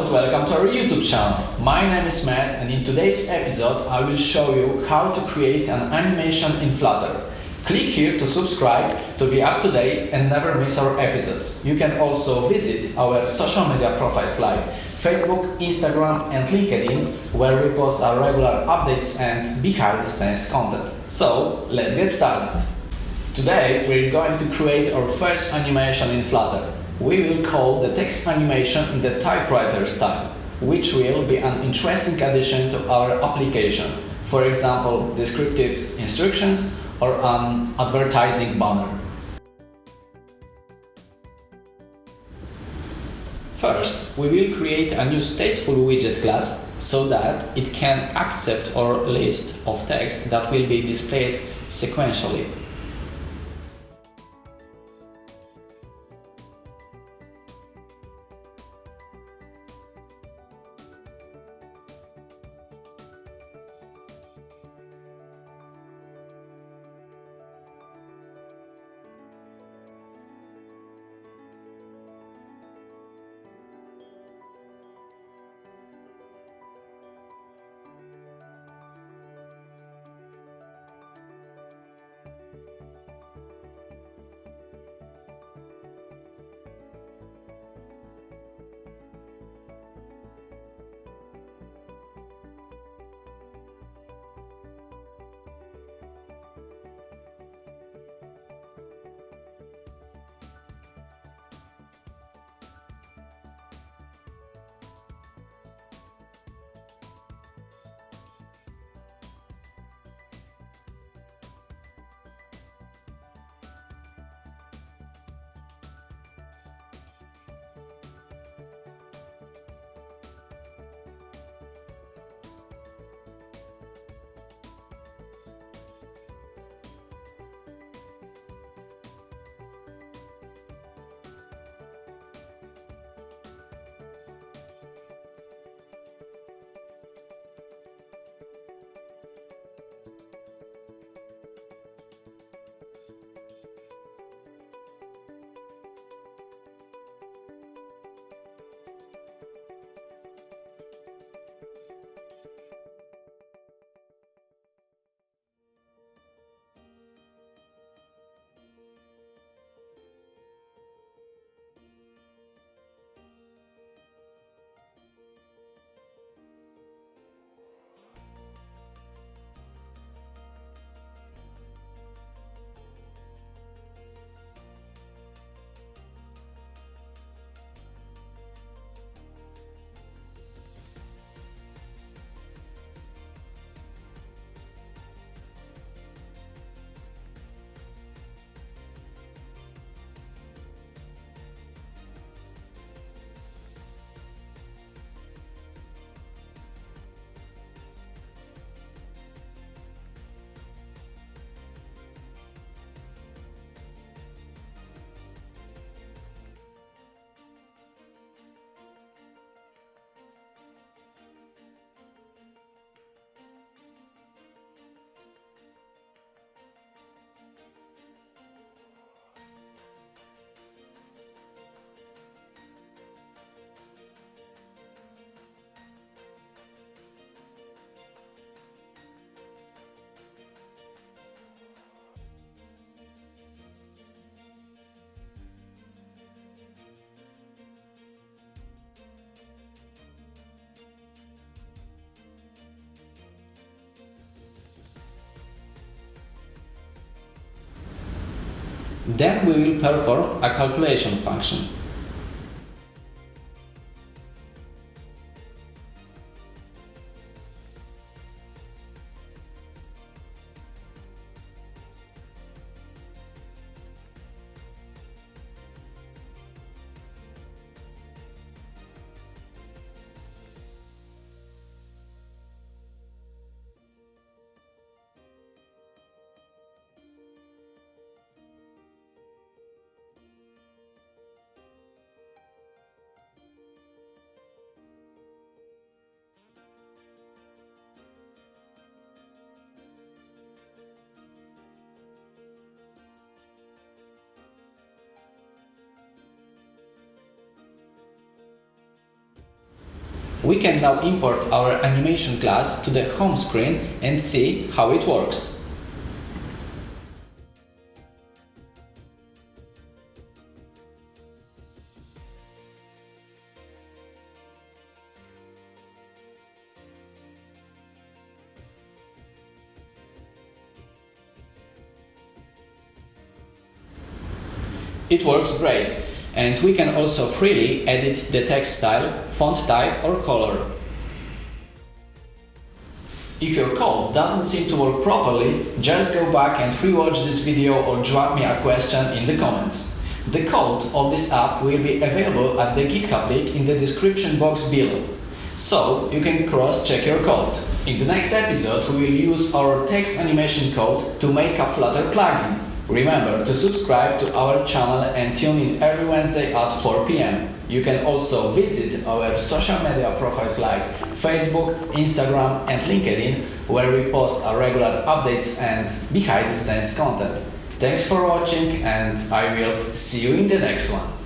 and welcome to our YouTube channel. My name is Matt, and in today's episode I will show you how to create an animation in Flutter. Click here to subscribe to be up to date and never miss our episodes. You can also visit our social media profiles like Facebook, Instagram and LinkedIn, where we post our regular updates and behind the scenes content. So let's get started. Today we're going to create our first animation in Flutter. We will call the text animation in the typewriter style, which will be an interesting addition to our application. For example, descriptive instructions or an advertising banner. First, we will create a new StatefulWidget class so that it can accept our list of text that will be displayed sequentially. Then we will perform a calculation function. We can now import our animation class to the home screen and see how it works. It works great, and we can also freely edit the text style, font type or color. If your code doesn't seem to work properly, just go back and rewatch this video or drop me a question in the comments. The code of this app will be available at the GitHub link in the description box below, so you can cross-check your code. In the next episode, we will use our text animation code to make a Flutter plugin. Remember to subscribe to our channel and tune in every Wednesday at 4 p.m. You can also visit our social media profiles like Facebook, Instagram and LinkedIn, where we post our regular updates and behind-the-scenes content. Thanks for watching, and I will see you in the next one.